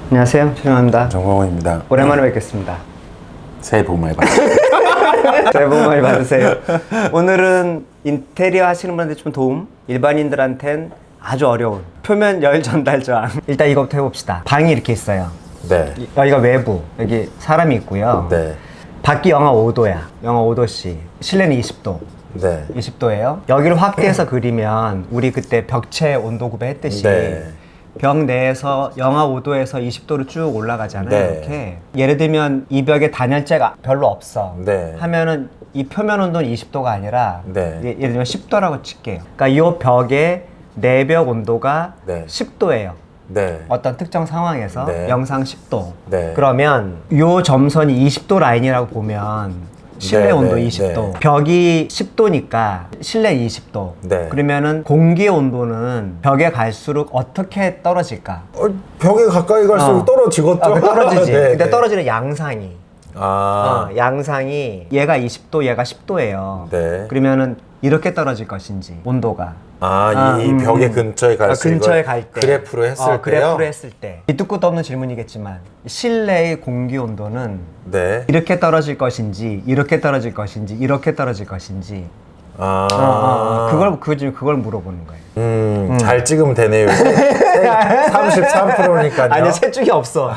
안녕하세요, 최정환입니다. 정광훈입니다. 오랜만에 뵙겠습니다. 새해 복 많이 받으세요. 새해 복 많이 받으세요. 오늘은 인테리어 하시는 분한테 좀 도움, 일반인들한텐 아주 어려운 표면 열 전달 저항. 일단 이거부터 해봅시다. 방이 이렇게 있어요. 네. 여기가 외부, 여기 사람이 있고요. 네. 밖이 영하 5도야. 영하 5도씨. 실내는 20도. 네. 20도예요. 여기를 확대해서 그리면 우리 그때 벽체 온도 구배했듯이 네. 벽 내에서 영하 5도에서 20도로 쭉 올라가잖아요. 네. 이렇게. 예를 들면 이 벽에 단열재가 별로 없어. 네. 하면은 이 표면 온도는 20도가 아니라 네. 예를 들면 10도라고 칠게요. 그러니까 이 벽의 내벽 온도가 네. 10도예요. 네. 어떤 특정 상황에서 네. 영상 10도. 네. 그러면 요 점선이 20도 라인이라고 보면 실내 네, 온도 네, 20도. 네. 벽이 10도니까 실내 20도. 네. 그러면은 공기의 온도는 벽에 갈수록 어떻게 떨어질까? 벽에 가까이 갈수록 떨어지겠죠? 떨어지지. 네, 근데 네. 떨어지는 양상이. 양상이 얘가 20도, 얘가 10도예요. 네. 그러면은 이렇게 떨어질 것인지 온도가. 이 벽의 근처에 갈수록 근처에 갈 때. 그래프로 했을 때요? 그래프로 했을 때. 밑도 끝도 없는 질문이겠지만 실내의 공기 온도는 네. 이렇게 떨어질 것인지, 이렇게 떨어질 것인지, 이렇게 떨어질 것인지. 그걸 물어보는 거예요. 잘 찍으면 되네요. 33%니까요. 아니, 셋 중에 없어.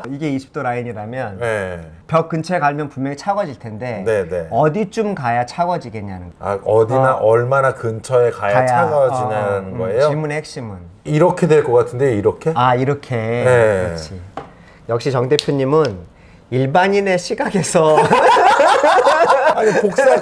이게 20도 라인이라면 네. 벽 근처에 가면 분명히 차가워질 텐데 네, 네. 어디쯤 가야 차가워지겠냐는 거예요. 어디나 얼마나 근처에 가야 차가워지냐는 거예요? 질문의 핵심은 이렇게 될 것 같은데 이렇게? 이렇게. 네. 그렇지. 역시 정 대표님은 일반인의 시각에서 아니 복사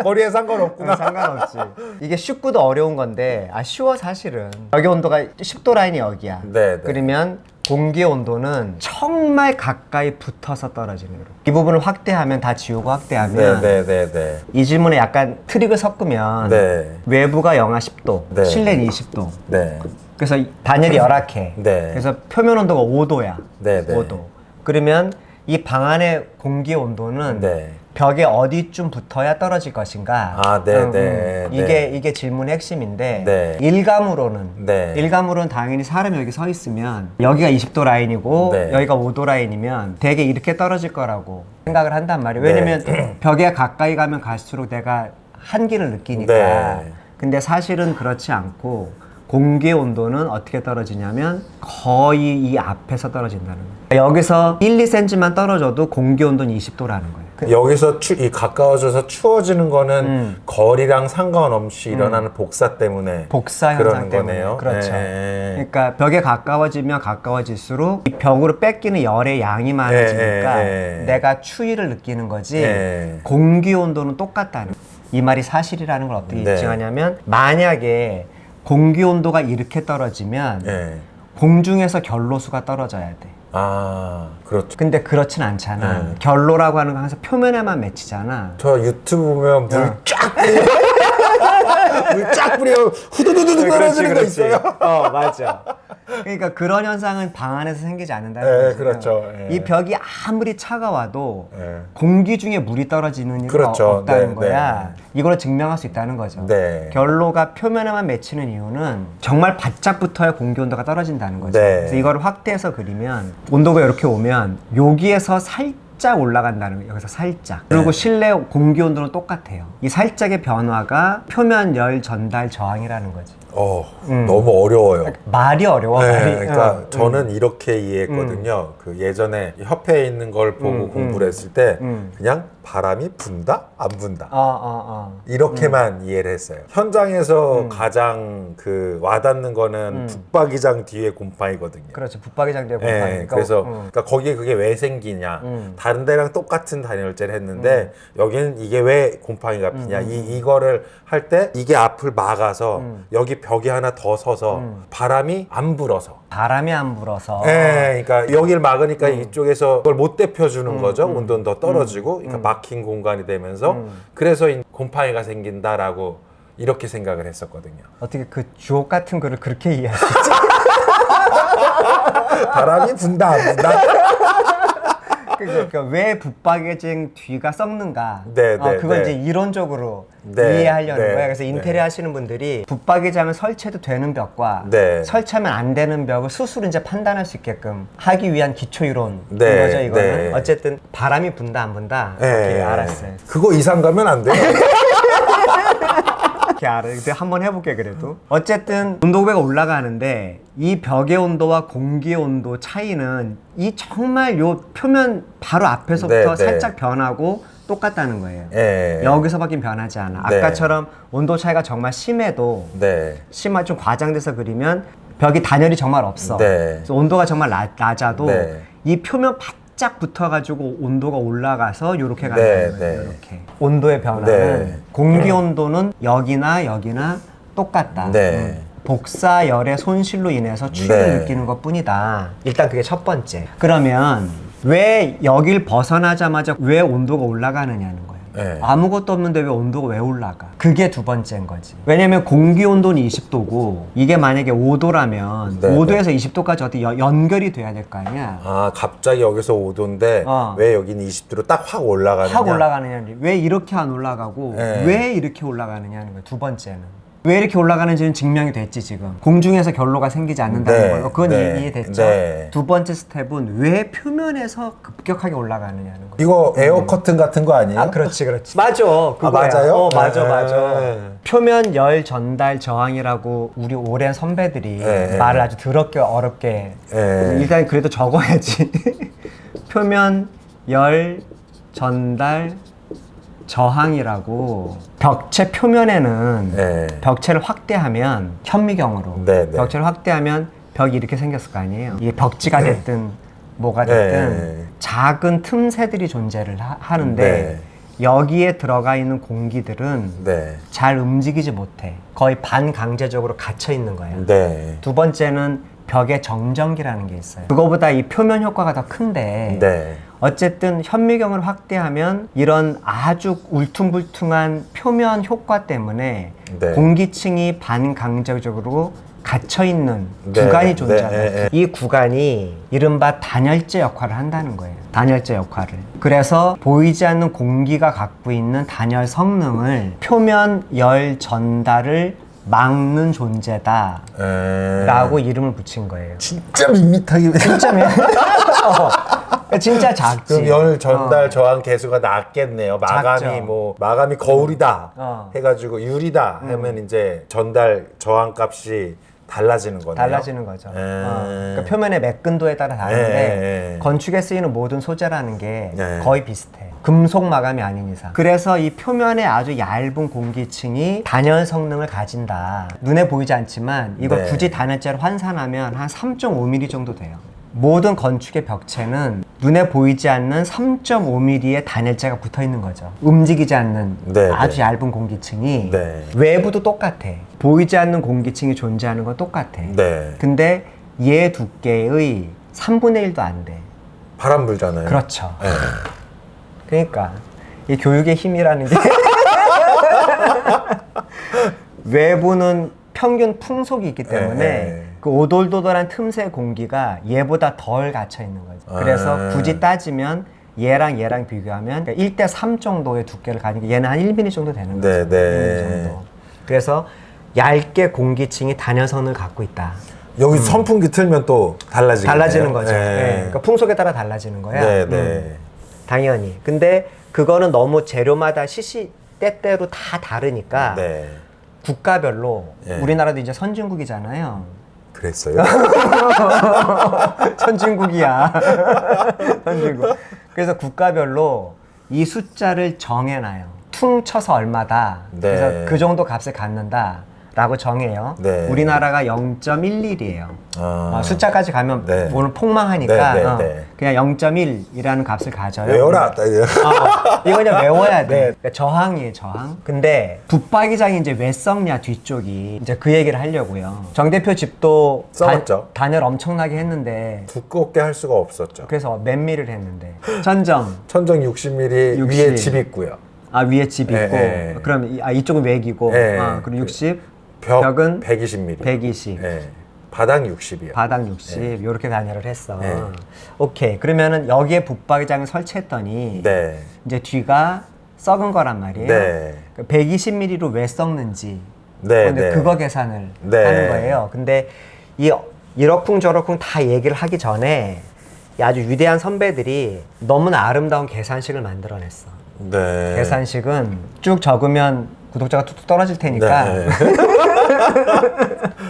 거리에 상관없구나. 상관없지. 이게 쉽고도 어려운 건데 쉬워 사실은. 여기 온도가 10도 라인이 여기야. 네, 네. 그러면 공기의 온도는 정말 가까이 붙어서 떨어지는 거로. 이 부분을 확대하면 다 지우고 확대하면 네. 이 질문에 약간 트릭을 섞으면 네. 외부가 영하 10도, 네. 실내는 20도. 네. 그래서 단열이 열악해. 네. 그래서 표면 온도가 5도야. 네, 네. 5도. 그러면 이 방 안의 공기 온도는 네. 벽에 어디쯤 붙어야 떨어질 것인가? 네. 이게 질문의 핵심인데 네. 일감으로는 당연히 사람이 여기 서 있으면 여기가 20도 라인이고 네. 여기가 5도 라인이면 되게 이렇게 떨어질 거라고 생각을 한단 말이에요. 왜냐면 벽에 가까이 가면 갈수록 내가 한기를 느끼니까. 네. 근데 사실은 그렇지 않고 공기의 온도는 어떻게 떨어지냐면 거의 이 앞에서 떨어진다는 거예요. 여기서 1, 2cm만 떨어져도 공기 온도는 20도라는 거예요. 여기서 이 가까워져서 추워지는 거는 거리랑 상관없이 일어나는 복사 때문에 복사 현상 그러는 때문에. 거네요. 그렇죠. 네. 그러니까 벽에 가까워지면 가까워질수록 이 벽으로 뺏기는 열의 양이 많아지니까 네. 내가 추위를 느끼는 거지 네. 공기 온도는 똑같다는 거예요. 이 말이 사실이라는 걸 어떻게 네. 입증하냐면 만약에 공기 온도가 이렇게 떨어지면 네. 공중에서 결로수가 떨어져야 돼. 그렇죠. 근데 그렇진 않잖아. 결로라고 하는 건 항상 표면에만 맺히잖아. 저 유튜브 보면 물 쫙 뿌려 후두두두 떨어지는 거 있어요. 맞아. 그러니까 그런 현상은 방 안에서 생기지 않는다는 네, 거죠. 그렇죠. 예. 이 벽이 아무리 차가워도 예. 공기 중에 물이 떨어지는 일은 그렇죠. 없다는 네, 거야. 이걸 증명할 수 있다는 거죠. 네. 결로가 표면에만 맺히는 이유는 정말 바짝 붙어야 공기 온도가 떨어진다는 거죠. 네. 그래서 이거를 확대해서 그리면 온도가 이렇게 오면 여기에서 살짝 올라간다는 거예요. 여기서 살짝. 그리고 실내 공기 온도는 똑같아요. 이 살짝의 변화가 표면 열 전달 저항이라는 거지. 너무 어려워요. 말이 어려워. 네, 말이. 그러니까 저는 이렇게 이해했거든요. 그 예전에 협회에 있는 걸 보고 공부를 했을 때 그냥 바람이 분다? 안 분다? 이렇게만 이해를 했어요. 현장에서 가장 그 와닿는 거는 붙박이장 뒤에 곰팡이거든요. 그렇죠. 붙박이장 뒤에 곰팡이. 네, 그래서 그러니까 거기에 그게 왜 생기냐? 다른 데랑 똑같은 단열재를 했는데 여기는 이게 왜 곰팡이가 피냐? 이거를 할 때 이게 앞을 막아서 여기 벽이 하나 더 서서 바람이 안 불어서. 바람이 안 불어서. 네, 그러니까 여기를 막으니까 이쪽에서 그걸 못 대표주는 거죠. 온도는 더 떨어지고, 그러니까 막힌 공간이 되면서 그래서 이 곰팡이가 생긴다라고 이렇게 생각을 했었거든요. 어떻게 그 주옥 같은 거를 그렇게 이해할 수 있지? 바람이 분다 안 분다. 그러니까 왜 붙박이진 뒤가 썩는가? 네, 네, 그건 네. 이제 이론적으로 네, 이해하려는 네, 거예요. 그래서 인테리어 네. 하시는 분들이 붙박이장을 설치해도 되는 벽과 네. 설치하면 안 되는 벽을 스스로 이제 판단할 수 있게끔 하기 위한 기초 이론인 네, 거죠. 이거는 네. 어쨌든 바람이 분다 안 분다 이렇게 알았어요. 그거 이상 가면 안 돼요. 이렇게 알아요. 근데 한번 해볼게 그래도. 어쨌든 온도배가 올라가는데 이 벽의 온도와 공기의 온도 차이는 이 정말 요 표면 바로 앞에서부터 네, 살짝 네. 변하고 똑같다는 거예요. 네. 여기서밖에 변하지 않아. 네. 아까처럼 온도 차이가 정말 심해도 네. 좀 과장돼서 그리면 벽이 단열이 정말 없어. 네. 그래서 온도가 정말 낮아도 네. 이 표면 바짝 붙어가지고 온도가 올라가서 이렇게 가는 네, 거예요. 네. 이렇게 온도의 변화는 네. 공기 온도는 여기나 똑같다. 네. 복사열의 손실로 인해서 추위를 네. 느끼는 것뿐이다. 일단 그게 첫 번째. 그러면 왜 여길 벗어나자마자 왜 온도가 올라가느냐는 거예요. 네. 아무것도 없는데 왜 온도가 왜 올라가? 그게 두 번째인 거지. 왜냐면 공기 온도는 20도고 이게 만약에 5도라면 네, 5도에서 20도까지 어떻게 연결이 돼야 될 거 아니야. 아, 갑자기 여기서 5도인데 왜 여기는 20도로 딱 확 올라가느냐? 확 올라가느냐는 왜 이렇게 안 올라가고 네. 왜 이렇게 올라가느냐는 거예요. 두 번째는. 왜 이렇게 올라가는지는 증명이 됐지 지금. 공중에서 결로가 생기지 않는다는 네, 거예요. 그건 네, 이해됐죠? 네. 두 번째 스텝은 왜 표면에서 급격하게 올라가느냐는 거예요. 이거 에어 커튼 같은 거 아니에요? 아, 그렇지. 맞아. 그거야. 맞아요? 맞아. 네. 표면 열 전달 저항이라고 우리 오랜 선배들이 네. 말을 아주 더럽게 어렵게 네. 일단 그래도 적어야지. 표면 열 전달 저항이라고 벽체 표면에는 네. 벽체를 확대하면 현미경으로 네, 네. 벽체를 확대하면 벽이 이렇게 생겼을 거 아니에요. 이게 벽지가 됐든 뭐가 됐든 네. 작은 틈새들이 존재를 하는데 네. 여기에 들어가 있는 공기들은 네. 잘 움직이지 못해. 거의 반강제적으로 갇혀 있는 거예요. 네. 두 번째는 벽의 정전기라는 게 있어요. 그거보다 이 표면 효과가 더 큰데 네. 어쨌든 현미경을 확대하면 이런 아주 울퉁불퉁한 표면 효과 때문에 네. 공기층이 반강제적으로 갇혀있는 네. 구간이 존재하는 네. 네. 이 구간이 이른바 단열재 역할을 한다는 거예요. 단열재 역할을. 그래서 보이지 않는 공기가 갖고 있는 단열 성능을 표면 열 전달을 막는 존재다 라고 이름을 붙인 거예요. 진짜 밋밋하게. 진짜 진짜 작지. 그럼 열 전달 저항 계수가 낮겠네요. 마감이 작죠. 마감이 거울이다 해가지고 해가지고 유리다 하면 이제 전달 저항 값이 달라지는 거네요. 달라지는 거죠. 그러니까 표면의 매끈도에 따라 다른데 건축에 쓰이는 모든 소재라는 게 거의 비슷해. 금속 마감이 아닌 이상. 그래서 이 표면에 아주 얇은 공기층이 단열 성능을 가진다. 눈에 보이지 않지만 이걸 굳이 단열재로 환산하면 한 3.5mm 정도 돼요. 모든 건축의 벽체는 눈에 보이지 않는 3.5mm의 단열재가 붙어 있는 거죠. 움직이지 않는 아주 얇은 공기층이 외부도 똑같아. 보이지 않는 공기층이 존재하는 건 똑같아. 근데 얘 두께의 3분의 1도 안 돼. 바람 불잖아요. 그렇죠. 그러니까 이 교육의 힘이라는 게 외부는 평균 풍속이 있기 때문에 그 오돌도돌한 틈새 공기가 얘보다 덜 갇혀 있는 거죠. 그래서 굳이 따지면 얘랑 비교하면 1:3 정도의 두께를 가지고 얘는 한 1mm 정도 되는 거죠. 1mm 정도. 그래서 얇게 공기층이 단열선을 갖고 있다. 여기 선풍기 틀면 또 달라지는 거죠. 그러니까 풍속에 따라 달라지는 거야. 당연히. 근데 그거는 너무 재료마다 때때로 다 다르니까 국가별로 우리나라도 이제 선진국이잖아요. 그랬어요? 선진국이야. 선진국. 그래서 국가별로 이 숫자를 정해놔요. 퉁 쳐서 얼마다. 그래서 그 정도 값을 갖는다. 라고 정해요. 우리나라가 0.11이에요. 숫자까지 가면 오늘 폭망하니까 그냥 0.1이라는 값을 가져요. 외워라. 이거 그냥 외워야 돼. 그러니까 저항이에요, 저항. 근데 붙박이장이 이제 왜 썩냐, 뒤쪽이. 이제 그 얘기를 하려고요. 정 대표 집도 썩었죠. 단열 엄청나게 했는데 두껍게 할 수가 없었죠. 그래서 몇 밀을 했는데 천정 60mm 위에 집 있고요. 위에 집 있고 그럼 이쪽은 외기고 그리고 60 벽은 120mm. 120. 바닥 60이요. 바닥 60 이렇게 단열을 했어. 오케이. 그러면은 여기에 붙박이장을 설치했더니 이제 뒤가 썩은 거란 말이에요. 120mm로 왜 썩는지 근데 그거 계산을 하는 거예요. 근데 이러쿵저러쿵 다 얘기를 하기 전에 이 아주 위대한 선배들이 너무나 아름다운 계산식을 만들어냈어. 계산식은 쭉 적으면 구독자가 툭툭 떨어질 테니까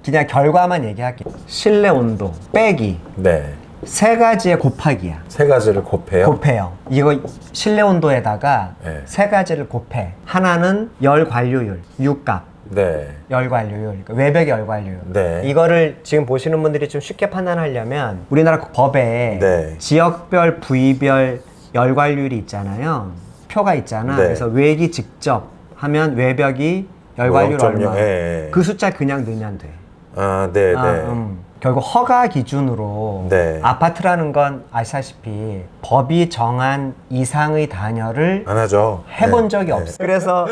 그냥 결과만 얘기할게요. 실내 온도 빼기 세 가지의 곱하기야. 세 가지를 곱해요? 이거 실내 온도에다가 세 가지를 곱해. 하나는 열 관료율, U값. 열 관료율, 그러니까 외벽의 열 관료율. 이거를 지금 보시는 분들이 좀 쉽게 판단하려면 우리나라 법에 지역별, 부위별 열 관료율이 있잖아요. 표가 있잖아. 그래서 외기 직접 하면 외벽이 열 관료율 얼마. 그 숫자 그냥 넣으면 돼. 결국 허가 기준으로 아파트라는 건 아시다시피 법이 정한 이상의 단열을 안 하죠. 해본 적이 없어. 그래서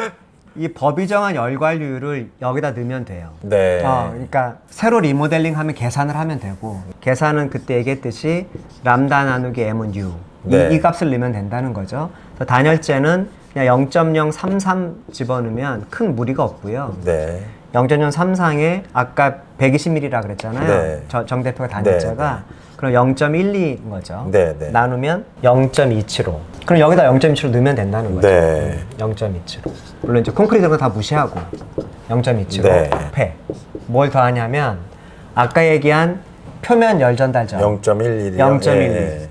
이 법이 정한 열관료율을 여기다 넣으면 돼요. 그러니까 새로 리모델링 하면 계산을 하면 되고, 계산은 그때 얘기했듯이 람다 나누기 m은 u 이 값을 넣으면 된다는 거죠. 그래서 단열재는 그냥 0.033 집어넣으면 큰 무리가 없고요. 0.033에 아까 120mm라 그랬잖아요. 정 대표가 단열재가. 그럼 0.12인 거죠. 나누면 0.275. 그럼 여기다 0.275 넣으면 된다는 거죠. 0.275. 물론 이제 콘크리트 다 무시하고 0.275 곱해. 뭘 더하냐면 아까 얘기한 표면 열 전달점 0.11.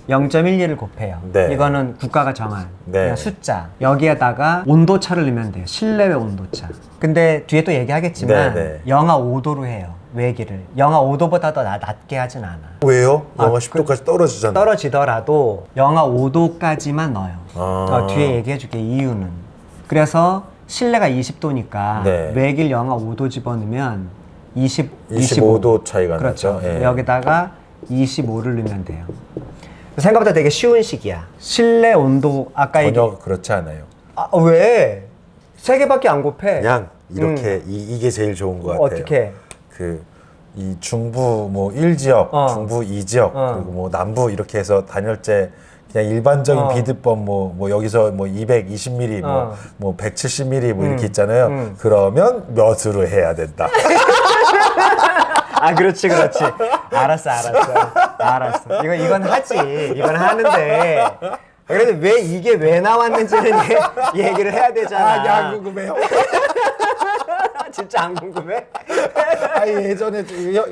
0.12를 곱해요. 이거는 국가가 정한 그냥 숫자. 여기에다가 온도차를 넣으면 돼요. 실내외 온도차. 근데 뒤에 또 얘기하겠지만 영하 5도로 해요. 외기를. 영하 5도보다 더 낮게 하진 않아. 왜요? 영하 10도까지 떨어지잖아. 떨어지더라도 영하 5도까지만 넣어요. 뒤에 얘기해 줄게. 이유는. 그래서 실내가 20도니까 외기를 영하 5도 집어넣으면 25도 차이가 나죠. 여기다가 25를 넣으면 돼요. 생각보다 되게 쉬운 식이야. 실내 온도 아까 전혀 그렇지 않아요. 왜? 세 개밖에 안 곱해. 그냥 이렇게 이게 제일 좋은 것 같아요. 어떻게? 이 중부 뭐 1지역, 중부 2지역, 그리고 뭐 남부 이렇게 해서 단열재 그냥 일반적인 비드법 뭐 여기서 뭐 220mm, 뭐 170mm 뭐 이렇게 있잖아요. 그러면 몇으로 해야 된다. 그렇지. 알았어. 이건 하지. 이건 하는데. 그래도 이게 왜 나왔는지는 얘기를 해야 되잖아. 안 궁금해요. 진짜 안 궁금해? 예전에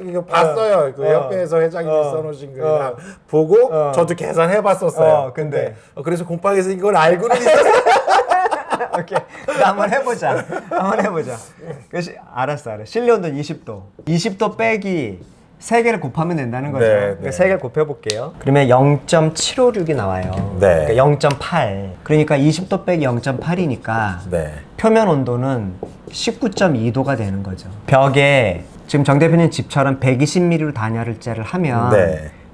이거 봤어요. 그 협회에서 회장님이 써놓으신 거 보고 저도 계산해봤었어요. 근데 그래서 곰팡이에서 이걸 알고는 있었어요. 오케이. 한번 해보자. 알았어. 실내 온도 20도. 20도 빼기 3개를 곱하면 된다는 거죠. 3개를 곱해볼게요. 그러면 0.756이 나와요. 그러니까 0.8. 그러니까 20도 빼기 0.8이니까 표면 온도는 19.2도가 되는 거죠. 벽에 지금 정 대표님 집처럼 120mm로 단열재를 하면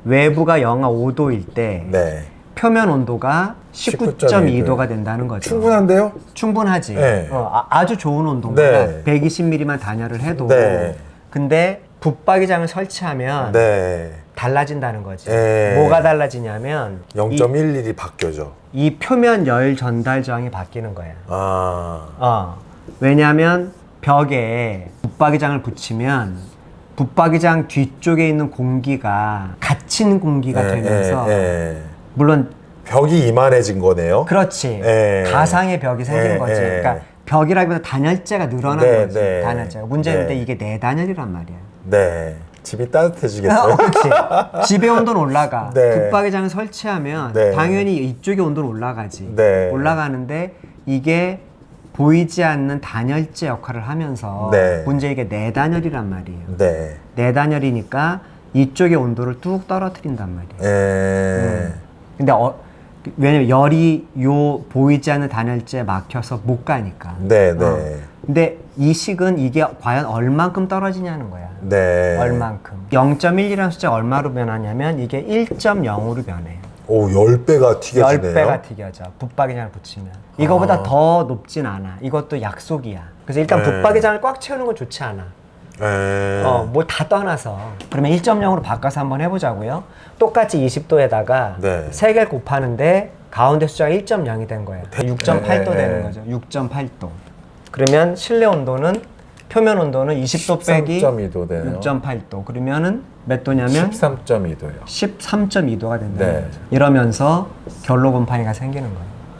외부가 영하 5도일 때 표면 온도가 19.2도가 된다는 거죠. 충분한데요? 충분하지. 아주 좋은 온도입니다. 120mm만 단열을 해도. 근데 붙박이장을 설치하면 달라진다는 거지. 뭐가 달라지냐면 0.11이 바뀌어져. 이 표면 열 전달 저항이 바뀌는 거야. 왜냐하면 벽에 붙박이장을 붙이면 붙박이장 뒤쪽에 있는 공기가 갇힌 공기가 되면서 물론 벽이 이만해진 거네요. 그렇지. 가상의 벽이 생긴 거지. 그러니까 벽이라기보다 단열재가 늘어난 거지. 단열재가. 문제인데 이게 내단열이란 말이야. 집이 따뜻해지겠어요. 그렇지. 집의 온도는 올라가. 붙박이장을 설치하면 당연히 이쪽의 온도는 올라가지. 올라가는데 이게 보이지 않는 단열재 역할을 하면서 문제 이게 내단열이란 말이에요. 내단열이니까 이쪽의 온도를 뚝 떨어뜨린단 말이에요. 근데 왜냐면 열이 요 보이지 않는 단열재에 막혀서 못 가니까. 근데 이 식은 이게 과연 얼만큼 떨어지냐는 거야. 얼만큼. 0.1이라는 숫자가 얼마로 변하냐면 이게 1.0으로 변해요. 오, 10배가 튀겨지네요. 10배가 튀겨져. 붙박이장을 붙이면. 이거보다 더 높진 않아. 이것도 약속이야. 그래서 일단 붙박이장을 꽉 채우는 건 좋지 않아. 뭐 다 떠나서. 그러면 1.0으로 바꿔서 한번 해보자고요. 똑같이 20도에다가 네. 3개를 곱하는데 가운데 숫자가 1.0이 된 거예요. 6.8도 되는 거죠. 6.8도. 그러면 실내 온도는 표면 온도는 20도 빼기 13.2도 되네요. 6.8도. 그러면은 몇 도냐면 13.2도요. 13.2도가 된다는 네. 거죠. 이러면서 결로 곰팡이가 생기는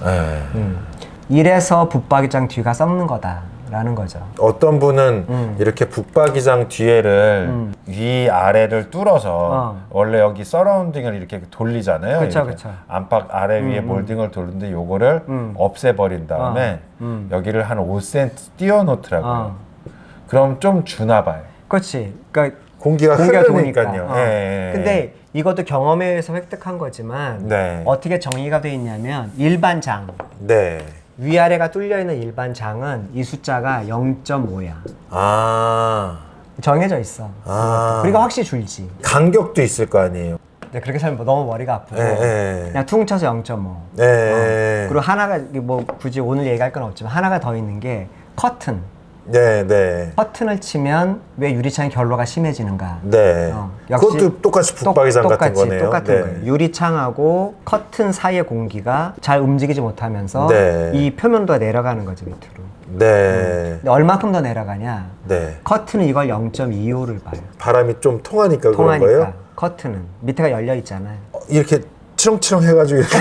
거예요. 이래서 붙박이장 뒤가 썩는 거다라는 거죠. 어떤 분은 이렇게 붙박이장 뒤에를 위 아래를 뚫어서 원래 여기 서라운딩을 이렇게 돌리잖아요. 그쵸, 이렇게 그쵸. 안팎 아래 위에 몰딩을 돌리는데 요거를 없애버린 다음에 여기를 한 5cm 띄워놓더라고요. 그럼 좀 주나 봐요. 그렇지. 그러니까 공기가 흐르니까요. 도니까. 예. 근데 이것도 경험에 의해서 획득한 거지만 네. 어떻게 정의가 돼 있냐면 일반 장 네. 위아래가 뚫려 있는 일반 장은 이 숫자가 0.5야. 아. 정해져 있어. 그리고 확실히 줄지. 간격도 있을 거 아니에요. 근데 그렇게 살면 너무 머리가 아프고 예. 그냥 퉁 쳐서 0.5. 네. 그리고 하나가 뭐 굳이 오늘 얘기할 건 없지만 하나가 더 있는 게 커튼. 네. 커튼을 치면 왜 유리창의 결로가 심해지는가? 네. 역시 그것도 똑같이 붙박이장 같은 거네요. 똑같은 네. 거예요. 유리창하고 커튼 사이의 공기가 잘 움직이지 못하면서 네. 이 표면도가 내려가는 거죠 밑으로. 네. 근데 얼마큼 더 내려가냐? 네. 커튼은 이걸 0.25를 봐요. 바람이 좀 통하니까 그런 통하니까 거예요? 커튼은 밑에가 열려 있잖아요. 이렇게 치렁치렁 해가지고 이렇게.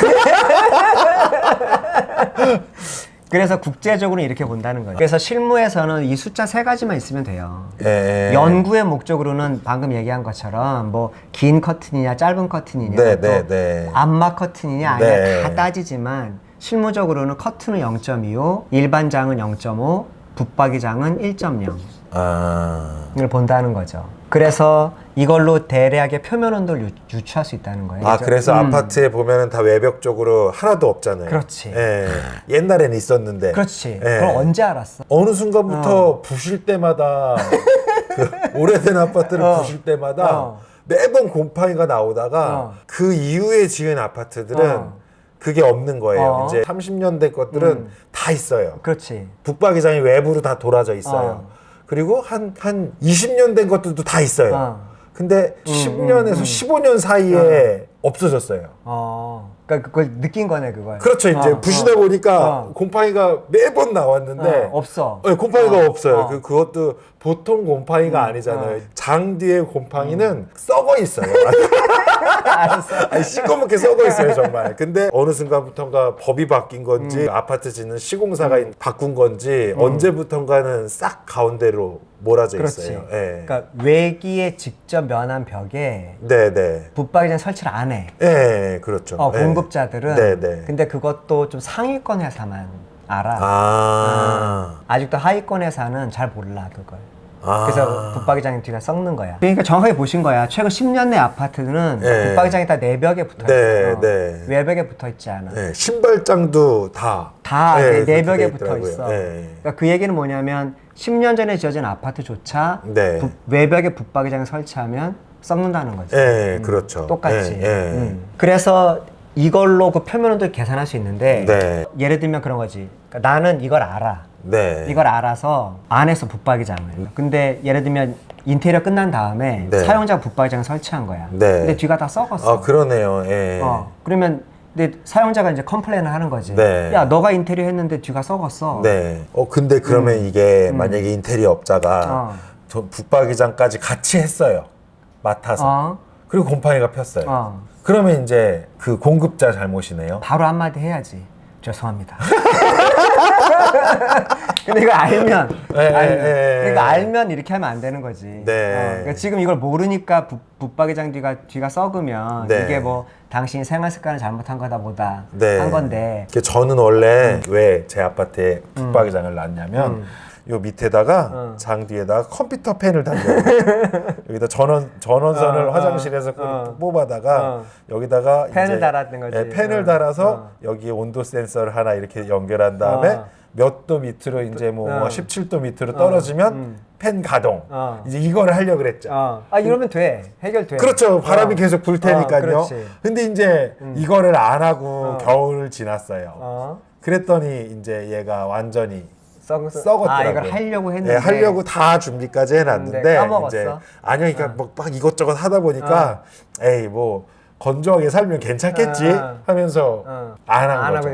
그래서 국제적으로 이렇게 본다는 거예요. 그래서 실무에서는 이 숫자 3가지만 있으면 돼요. 예. 연구의 목적으로는 방금 얘기한 것처럼 뭐 긴 커튼이냐 짧은 커튼이냐 또 암막 커튼이냐 아니냐 네. 다 따지지만 실무적으로는 커튼은 0.25, 일반 장은 0.5, 붙박이 장은 1.0을 아. 본다는 거죠. 그래서 이걸로 대략의 표면 온도를 유추할 수 있다는 거예요. 아, 그래서 아파트에 보면은 다 외벽 쪽으로 하나도 없잖아요. 그렇지. 예. 옛날엔 있었는데. 그렇지. 예. 그럼 언제 알았어? 어느 순간부터 부실 때마다 그 오래된 아파트를 부실 때마다 매번 곰팡이가 나오다가 그 이후에 지은 아파트들은 그게 없는 거예요. 이제 30년대 것들은 다 있어요. 그렇지. 붙박이장이 외부로 다 돌아져 있어요. 그리고 한 20년 된 것들도 다 있어요. 근데 10년에서 15년 사이에 없어졌어요. 그러니까 그걸 느낀 거네, 그걸. 그렇죠. 이제 부시다 보니까 곰팡이가 매번 나왔는데 없어. 네, 곰팡이가 없어요. 그것도 보통 곰팡이가 아니잖아요. 장 뒤에 곰팡이는 썩어 있어요. 알았어. 아니, 시꺼멓게 썩어 있어요, 정말. 근데 어느 순간부터인가 법이 바뀐 건지 아파트 짓는 시공사가 바꾼 건지 언제부턴가는 싹 가운데로 몰아져 그렇지. 있어요. 예. 그러니까 외기에 직접 면한 벽에 네네. 붙박이장 설치를 안 해. 예, 그렇죠. 예. 공급자들은. 네네. 근데 그것도 좀 상위권 회사만 알아. 아직도 하위권 회사는 잘 몰라, 그걸. 그래서 붙박이장 뒤가 썩는 거야. 그러니까 정확하게 보신 거야. 최근 10년 내 아파트는 붙박이장이 다 내벽에 붙어 있어. 외벽에 붙어 있지 않아. 네, 신발장도 다 내벽에 붙어 있어. 그러니까 그 얘기는 뭐냐면 10년 전에 지어진 아파트조차 외벽에 붙박이장을 설치하면 썩는다는 거지. 네, 그렇죠. 똑같이. 그래서 이걸로 그 표면 온도를 계산할 수 있는데 예를 들면 그런 거지. 그러니까 나는 이걸 알아. 이걸 알아서 안에서 붙박이장을. 근데 예를 들면 인테리어 끝난 다음에 사용자가 붙박이장을 설치한 거야. 근데 뒤가 다 썩었어. 아, 그러네요. 예. 그러면 근데 사용자가 이제 컴플레인을 하는 거지. 야, 너가 인테리어 했는데 뒤가 썩었어. 근데 그러면 이게 만약에 인테리어 업자가 저 붙박이장까지 같이 했어요. 맡아서. 그리고 곰팡이가 폈어요. 그러면 이제 그 공급자 잘못이네요. 바로 한마디 해야지. 죄송합니다. 근데 이거 알면, 그러니까 알면 이렇게 하면 안 되는 거지. 그러니까 지금 이걸 모르니까 붙박이장 뒤가 썩으면 이게 뭐 당신이 생활 습관을 잘못한 거다 보다 한 건데. 저는 원래 왜 제 아파트에 붙박이장을 놨냐면 요 밑에다가 장 뒤에다가 컴퓨터 펜을 달려요. 여기다 전원선을 화장실에서 뽑아다가 여기다가 펜을 이제 달았던 거지. 펜을 달아서 여기 온도 센서를 하나 이렇게 연결한 다음에 몇 도 밑으로 이제 뭐 17도 밑으로 떨어지면 펜 가동. 이제 이거를 하려고 그랬죠. 이러면 돼. 해결돼. 그렇죠. 바람이 계속 불 테니까요. 그렇지. 근데 이제 이거를 안 하고 겨울을 지났어요. 그랬더니 이제 얘가 완전히 썩었더라고요. 아, 이걸 하려고 했는데. 네, 하려고 다 준비까지 해놨는데 까먹었어? 이제 아니요, 그러니까 막 이것저것 하다 보니까 에이 뭐 건조하게 살면 괜찮겠지 하면서 안 한 거죠.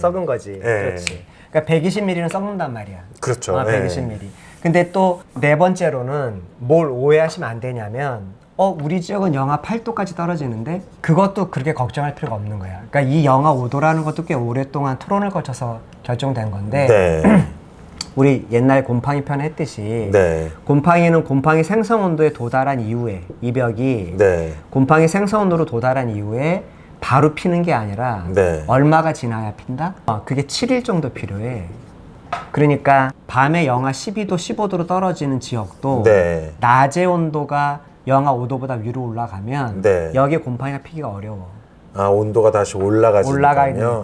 썩은 거지. 그렇지. 그러니까 120ml는 썩는단 말이야. 그렇죠. 120ml. 근데 또 네 번째로는 뭘 오해하시면 안 되냐면 우리 지역은 영하 8도까지 떨어지는데 그것도 그렇게 걱정할 필요가 없는 거야. 그러니까 이 영하 5도라는 것도 꽤 오랫동안 토론을 거쳐서 결정된 건데 네. 우리 옛날 곰팡이 편 했듯이 네. 곰팡이는 곰팡이 생성 온도에 도달한 이후에 이벽이 네. 곰팡이 생성 온도로 도달한 이후에 바로 피는 게 아니라 네. 얼마가 지나야 핀다? 그게 7일 정도 필요해. 그러니까 밤에 영하 12도, 15도로 떨어지는 지역도 네. 낮의 온도가 영하 5도보다 위로 올라가면 네. 여기에 곰팡이가 피기가 어려워. 아, 온도가 다시 올라가지니까요. 올라가야 되니까.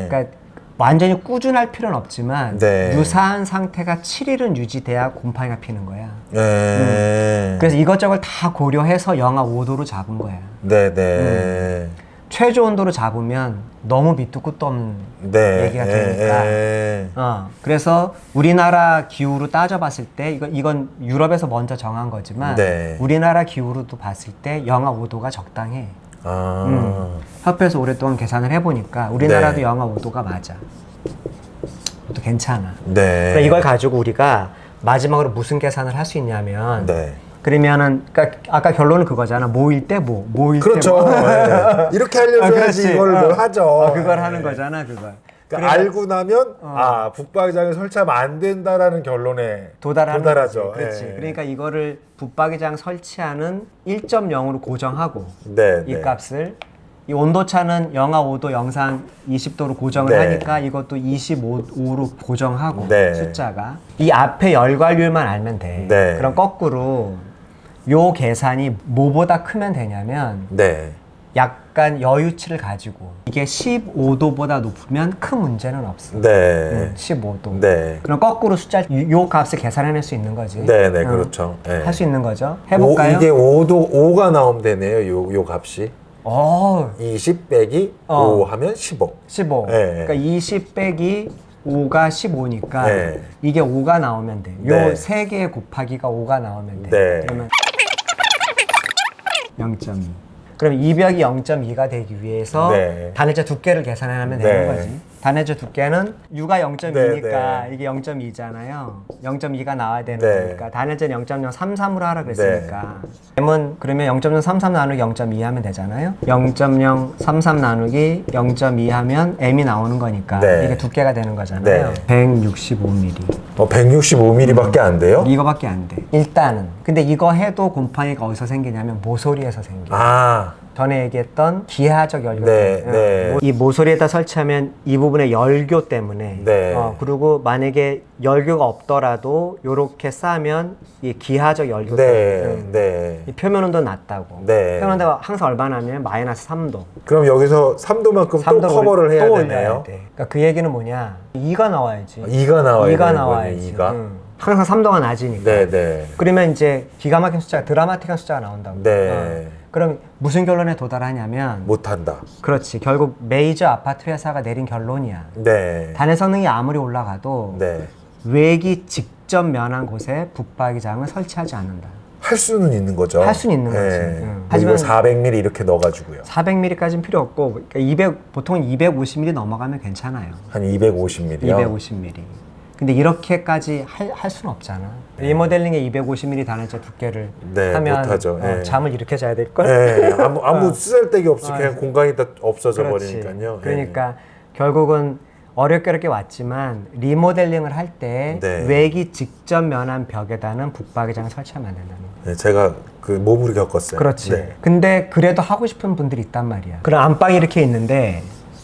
그러니까 완전히 꾸준할 필요는 없지만 네. 유사한 상태가 7일은 유지돼야 곰팡이가 피는 거야. 그래서 그래서 이것저것 다 고려해서 영하 5도로 잡은 거야. 네네. 최저 온도로 잡으면 너무 밑도 끝도 없는 네. 얘기가 되니까. 그래서 우리나라 기후로 따져봤을 때 이건 유럽에서 먼저 정한 거지만 네. 우리나라 기후로도 봤을 때 영하 5도가 적당해. 협회에서 오랫동안 계산을 해보니까 우리나라도 네. 영하 5도가 맞아. 또 괜찮아. 네. 그러니까 이걸 가지고 우리가 마지막으로 무슨 계산을 할 수 있냐면 네. 그러면은 그러니까 아까 결론은 그거잖아. 모일 때 모일 그렇죠. 때 뭐. 네. 이렇게 하려고 해야지 이걸 뭘 하죠. 그걸 하는 거잖아, 그걸. 그러니까 알고 나면 북박이장을 설치하면 안 된다라는 결론에 도달하죠. 거지. 그렇지. 네. 그러니까 이거를 붙박이장 설치하는 1.0으로 고정하고 네, 이 네. 값을 이 온도차는 영하 5도, 영상 20도로 고정을 네. 하니까 하니까 이것도 25로 고정하고 네. 숫자가 이 앞에 열괄율만 알면 돼. 네. 그럼 거꾸로 요 계산이 뭐보다 크면 되냐면 네. 약간 여유치를 가지고 이게 15도보다 높으면 큰 문제는 없어. 네. 15도. 네. 그럼 거꾸로 숫자 요 값을 계산해낼 수 있는 거지. 네, 네, 그렇죠. 네. 할 수 있는 거죠. 해볼까요? 이게 5가 나오면 되네요. 요 값이. 20 빼기 5 하면 15. 15. 네. 그러니까 20 빼기 5가 15니까 네. 이게 5가 나오면 돼. 요 네. 세 개의 곱하기가 5가 나오면 돼. 네. 그러면 0.2. 그럼 이벽이 0.2가 되기 위해서 네. 단해제 두께를 계산하면 네. 되는 거지. 단해제 두께는 U가 0.2니까 네, 이게 0.2잖아요. 0.2가 나와야 되는 네. 거니까 단해제는 0.033으로 하라 그랬으니까 M은 그러면 0.033 나누기 0.2 하면 되잖아요. 0.033 나누기 0.2 하면 M이 나오는 거니까 네. 이게 두께가 되는 거잖아요. 네. 165mm. 165mm밖에 안 돼요? 이거밖에 안 돼. 일단은. 근데 이거 해도 곰팡이가 어디서 생기냐면 모서리에서 생겨. 전에 얘기했던 기하적 열교 네, 때문에. 네. 이 모서리에다 설치하면 이 부분의 열교 때문에. 네. 그리고 만약에 열교가 없더라도 이렇게 싸면 이 기하적 열교 네, 때문에. 네. 이 표면 온도 낮다고. 네. 표면 온도가 항상 얼마나면 마이너스 3도. 그럼 여기서 3도만큼 또 3도를 커버를 해야 또 되네요. 올려야 돼. 그러니까 그 얘기는 뭐냐? 2가 나와야지. 2가 나와야 2가 되는 나와야지. 거네, 2가. 항상 3도가 낮으니까. 네, 네. 그러면 이제 기가 막힌 숫자가 드라마틱한 숫자가 나온다고. 네. 그럼 무슨 결론에 도달하냐면 못한다. 그렇지. 결국 메이저 아파트 회사가 내린 결론이야. 네. 단해 성능이 아무리 올라가도 네. 외기 직접 면한 곳에 붙박이장을 설치하지 않는다. 할 수는 있는 거죠. 할 수는 있는 거지. 하지만 하지만 400mm 이렇게 넣어가지고요. 400ml까지는 필요 없고 그러니까 보통 250ml 넘어가면 괜찮아요. 한 250mm요. 250ml. 근데 이렇게까지 할 수는 없잖아. 리모델링에 250ml 단해제 두께를 네, 하면 못하죠. 네. 잠을 이렇게 자야 될걸? 네, 아무 쓰잘데기 없이 그냥 공간이 다 없어져 그렇지. 버리니까요. 그러니까 결국은 어렵게 왔지만 리모델링을 할 때 네. 외기 직접 면한 벽에다는 붙박이장을 설치하면 안 된다는 거예요. 네, 제가 그 몸으로 겪었어요. 그렇지. 네. 근데 그래도 하고 싶은 분들이 있단 말이야. 그럼 안방이 이렇게 있는데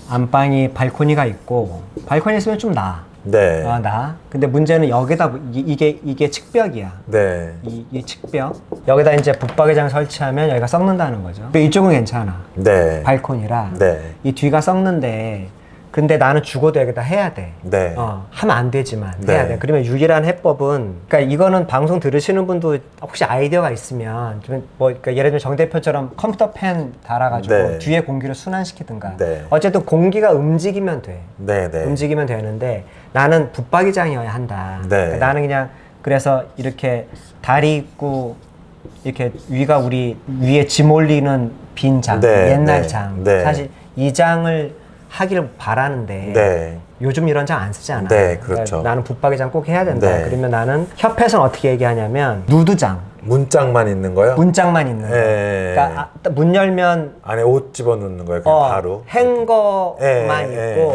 안방이 발코니가 있고 발코니 있으면 좀 나아. 네. 나. 근데 문제는 여기다 이게 측벽이야. 네. 이 측벽. 여기다 이제 붙박이장 설치하면 여기가 썩는다는 거죠. 근데 이쪽은 괜찮아. 네. 발코니라. 네. 이 뒤가 썩는데 근데 나는 죽어도 여기다 해야 돼. 네. 하면 안 되지만 네. 해야 돼. 그러면 유일한 해법은, 그러니까 이거는 방송 들으시는 분도 혹시 아이디어가 있으면 좀 뭐, 그러니까 예를 들면 정 대표처럼 컴퓨터 펜 달아가지고 네. 뒤에 공기를 순환시키든가. 네. 어쨌든 공기가 움직이면 돼. 네, 네. 움직이면 되는데 나는 붙박이장이어야 한다. 네. 그러니까 나는 그냥 그래서 이렇게 다리 있고 이렇게 위가 우리 위에 짐 올리는 빈 장, 네, 옛날 네, 장. 네. 사실 이 장을 하기를 바라는데 네. 요즘 이런 장 안 쓰잖아. 네, 그렇죠. 그러니까 나는 붙박이장 꼭 해야 된다. 네. 그러면 나는 협회에서는 어떻게 얘기하냐면 누드장, 문짝만 있는 거요? 문장만 있는 거. 예. 그러니까 문 열면 안에 옷 집어넣는 거예요, 그냥 바로. 행거만 있고.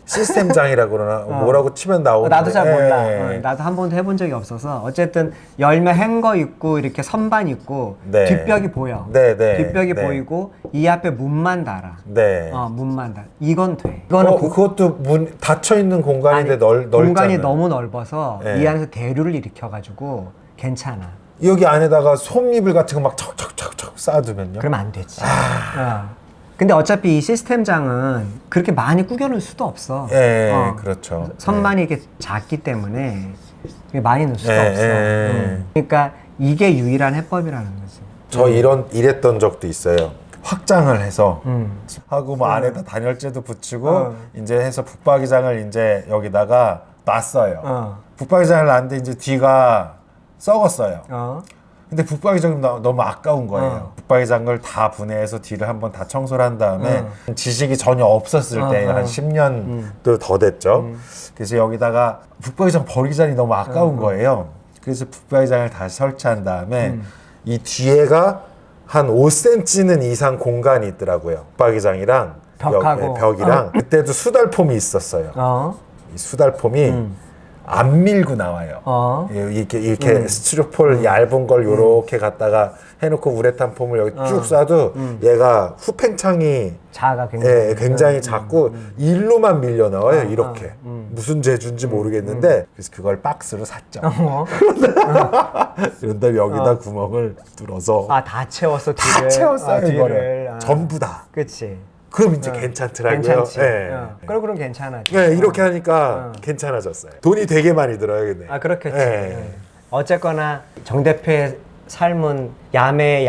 시스템장이라고 그러나 뭐라고 치면 나오는데. 나도 잘 몰라. 예. 나도 한 번도 해본 적이 없어서 어쨌든 열면 행거 있고 이렇게 선반 있고 네. 뒷벽이 보여. 네, 네, 뒷벽이 네. 보이고 이 앞에 문만 달아. 네. 문만 달아. 이건 돼. 이거는 그것도 문 닫혀 있는 공간인데 아니, 넓잖아요. 공간이 너무 넓어서 네. 이 안에서 대류를 일으켜가지고 괜찮아. 여기 안에다가 솜이불 같은 거 막 척척척척 쌓아두면요. 그러면 안 되지. 근데 어차피 이 시스템장은 그렇게 많이 꾸겨놓을 수도 없어. 예, 그렇죠. 선반이 이렇게 작기 때문에 이게 많이 넣을 수도 예, 없어. 예. 그러니까 이게 유일한 해법이라는 거지. 저 이랬던 적도 있어요. 확장을 해서 하고 뭐 안에다 단열재도 붙이고 이제 해서 붙박이장을 이제 여기다가 놨어요. 붙박이장을 놨는데 이제 뒤가 썩었어요. 근데 붙박이장이 너무 아까운 거예요. 붙박이장을 다 분해해서 뒤를 한번 다 청소를 한 다음에 지식이 전혀 없었을 때 한 10년도 더 됐죠. 그래서 여기다가 붙박이장 버리기 너무 아까운 거예요. 그래서 붙박이장을 다시 설치한 다음에 이 뒤에가 한 5cm는 이상 공간이 있더라고요. 붙박이장이랑 벽하고. 벽이랑 그때도 수달폼이 있었어요. 이 수달폼이 안 밀고 나와요. 이렇게 스티로폴 얇은 걸 요렇게 갖다가 해놓고 우레탄 폼을 여기 쭉 쏴도 얘가 후팽창이 자가 굉장히, 굉장히 작고 일로만 밀려 나와요. 이렇게 무슨 재주인지 모르겠는데 그래서 그걸 박스로 샀죠. 그런데 여기다 구멍을 뚫어서 다 채웠어. 다 뒤를. 채웠어요. 뒤를. 이거를 전부 다. 그치. 그럼 이제 괜찮더라고요. 괜찮지. 네. 그럼 괜찮아지. 네, 이렇게 하니까 괜찮아졌어요. 돈이 되게 많이 들어요, 근데. 그렇겠지. 네. 어쨌거나 정 대표의 삶은 야매.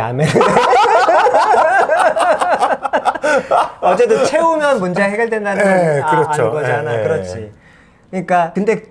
어쨌든 채우면 문제 해결된다는 네, 그렇죠. 아는 거잖아. 네, 그렇지. 그러니까 근데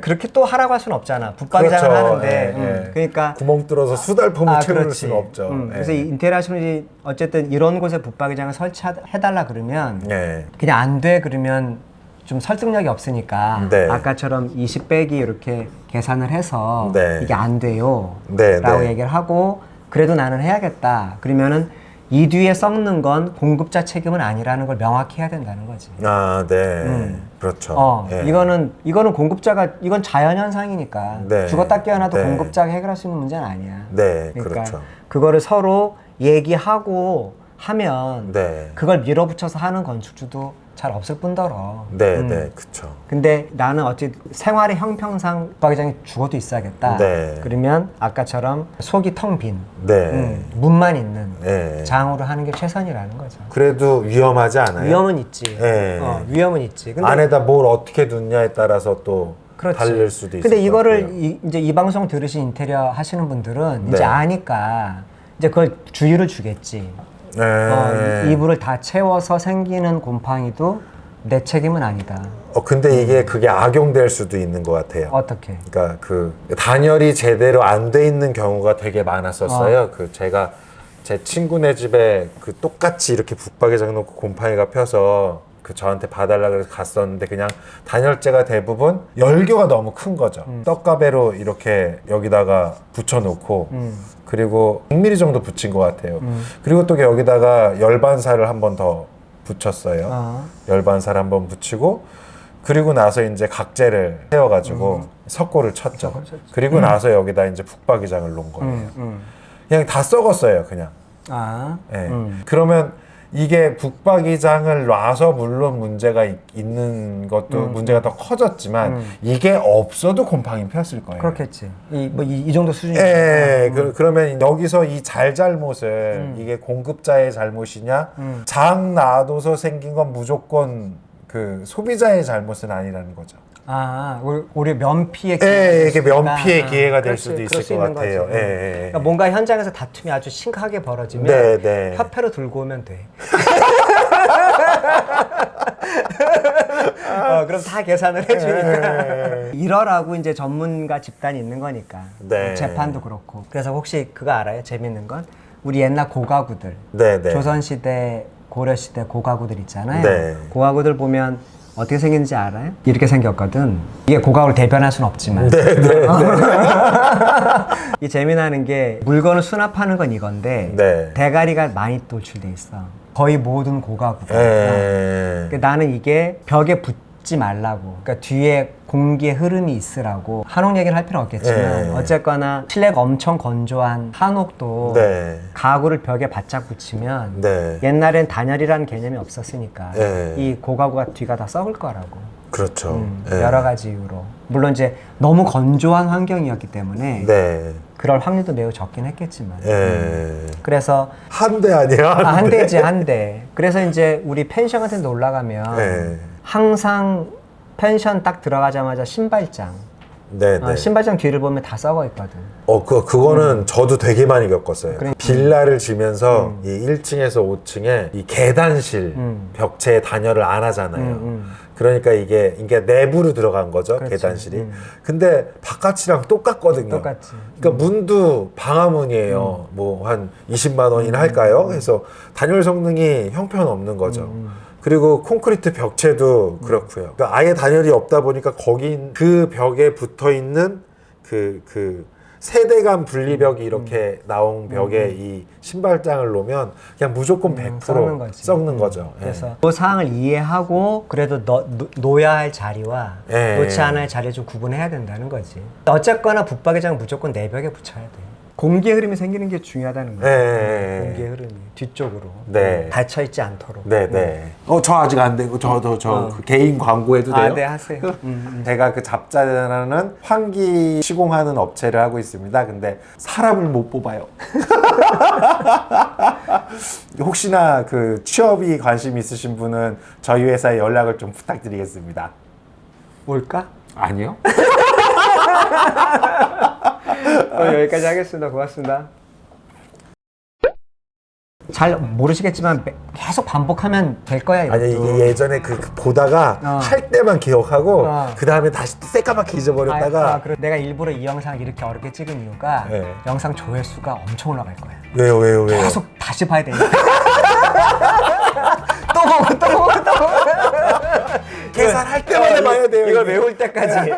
그렇게 또 하라고 할 수는 없잖아. 붙박이장을 그렇죠. 하는데. 그러니까 구멍 뚫어서 수달폼을 채울 그렇지. 수는 없죠. 그래서 이 인테리어 하시는 분이 어쨌든 이런 곳에 붙박이장을 설치해달라 그러면 네. 그냥 안 돼 그러면 좀 설득력이 없으니까 네. 아까처럼 20 빼기 이렇게 계산을 해서 네. 이게 안 돼요 네, 라고 네. 얘기를 하고 그래도 나는 해야겠다 그러면은 이 뒤에 썩는 건 공급자 책임은 아니라는 걸 명확히 해야 된다는 거지. 네. 그렇죠. 예. 이거는 공급자가 이건 자연현상이니까 네. 죽었다 깨어나도 네. 공급자가 해결할 수 있는 문제는 아니야. 네, 그러니까 그렇죠. 그거를 서로 얘기하고 하면 네. 그걸 밀어붙여서 하는 건축주도 잘 없을 뿐더러. 네, 네, 그렇죠. 근데 나는 어찌 생활의 형평상 붙박이장이 죽어도 있어야겠다. 네. 그러면 아까처럼 속이 텅 빈, 네. 문만 있는 네. 장으로 하는 게 최선이라는 거죠. 그래도 위험하지 않아요? 위험은 있지. 네. 위험은 있지. 근데 안에다 뭘 어떻게 둔냐에 따라서 또 그렇지. 달릴 수도 있을 근데 것 이거를 같고요. 이제 이 방송 들으신 인테리어 하시는 분들은 이제 네. 아니까 이제 그걸 주의를 주겠지. 네. 이불을 다 채워서 생기는 곰팡이도 내 책임은 아니다. 근데 그게 악용될 수도 있는 것 같아요. 어떻게? 그러니까 그 단열이 제대로 안 돼 있는 경우가 되게 많았었어요. 제가 제 친구네 집에 똑같이 이렇게 붙박이장 놓고 곰팡이가 펴서 저한테 봐달라 그래서 갔었는데 그냥 단열재가 대부분 열교가 너무 큰 거죠. 떡가베로 이렇게 여기다가 붙여놓고 그리고 100mm 정도 붙인 것 같아요. 그리고 또 여기다가 열반사를 한 번 더 붙였어요. 열반사를 한 번 붙이고 그리고 나서 이제 각재를 세워가지고 석고를 쳤죠. 그리고 나서 여기다 이제 붙박이장을 놓은 거예요. 그냥 다 썩었어요, 그냥. 네. 그러면 이게 붙박이장을 놔서 물론 문제가 있는 것도 문제가 더 커졌지만 이게 없어도 곰팡이 폈을 거예요. 그렇겠지. 이 정도 수준이. 예, 그러면 여기서 이 잘못은 이게 공급자의 잘못이냐? 장 놔둬서 생긴 건 무조건 그 소비자의 잘못은 아니라는 거죠. 아, 우리 면피의 예, 이게 면피의 기회가 될 그렇지, 수도 그럴 있을 수 것 있는 같아요. 거지. 예, 예. 그러니까 뭔가 현장에서 다툼이 아주 심각하게 벌어지면 네, 네. 협회로 들고 오면 돼. 그럼 다 계산을 해주니까. 이러라고 이제 전문가 집단이 있는 거니까. 네. 재판도 그렇고. 그래서 혹시 그거 알아요? 재밌는 건? 우리 옛날 고가구들. 네, 네. 조선시대, 고려시대 고가구들 있잖아요. 네. 고가구들 보면 어떻게 생겼는지 알아요? 이렇게 생겼거든. 이게 고가구를 대변할 수는 없지만. 네, 네. 이 재미나는 게 물건을 수납하는 건 이건데 네. 대가리가 많이 돌출돼 있어. 거의 모든 고가구가. 예. 그러니까 나는 이게 벽에 붙지 말라고. 그러니까 뒤에 공기의 흐름이 있으라고. 한옥 얘기를 할 필요는 없겠지만 예. 어쨌거나 실내가 엄청 건조한 한옥도 네. 가구를 벽에 바짝 붙이면 네. 옛날엔 단열이라는 개념이 없었으니까 예. 이 고가구가 뒤가 다 썩을 거라고. 그렇죠. 예. 여러 가지 이유로. 물론 이제 너무 건조한 환경이었기 때문에 네. 그럴 확률도 매우 적긴 했겠지만. 예. 그래서 한 대 아니야? 한 대지 한 대. 그래서 이제 우리 펜션 같은 데 올라가면 네. 항상 펜션 딱 들어가자마자 신발장. 네, 네. 신발장 뒤를 보면 다 썩어 있거든. 그거는 저도 되게 많이 겪었어요. 그래. 빌라를 지면서 이 1층에서 5층에 이 계단실 벽체에 단열을 안 하잖아요. 그러니까 이게 내부로 들어간 거죠, 그렇지. 계단실이. 근데 바깥이랑 똑같거든요. 똑같지. 그러니까 문도 방화문이에요. 뭐 한 20만 원이나 할까요? 그래서 단열 성능이 형편없는 거죠. 그리고 콘크리트 벽체도 그렇고요. 그러니까 아예 단열이 없다 보니까 거기 그 벽에 붙어 있는 그 세대간 분리벽이 이렇게 나온 벽에 이 신발장을 놓으면 그냥 무조건 100% 썩는 거죠. 그래서 그 사항을 이해하고 그래도 놓아야 할 자리와 예. 놓지 않아야 할 자리를 좀 구분해야 된다는 거지. 어쨌거나 붙박이장은 무조건 내벽에 붙여야 돼. 공기의 흐름이 생기는 게 중요하다는 거예요. 예. 공기의 흐름이 뒤쪽으로 네. 닫혀있지 않도록. 네, 네. 저 아직 안 되고 그 개인 광고해도 돼요? 네, 하세요. 제가 그 잡자라는 환기 시공하는 업체를 하고 있습니다. 근데 사람을 못 뽑아요. 혹시나 그 취업이 관심 있으신 분은 저희 회사에 연락을 좀 부탁드리겠습니다. 올까? 아니요. 여기까지 하겠습니다. 고맙습니다. 잘 모르시겠지만 계속 반복하면 될 거야. 이것도. 아니 이게 예전에 그 보다가 할 때만 기억하고 그 다음에 다시 또 새까맣게 잊어버렸다가 그래. 내가 일부러 이 영상 이렇게 어렵게 찍은 이유가 네. 영상 조회수가 엄청 올라갈 거야. 왜요? 계속 다시 봐야 되니까. 또 보고. 계산할 때마다 봐야 돼요. 이걸 이게. 외울 때까지.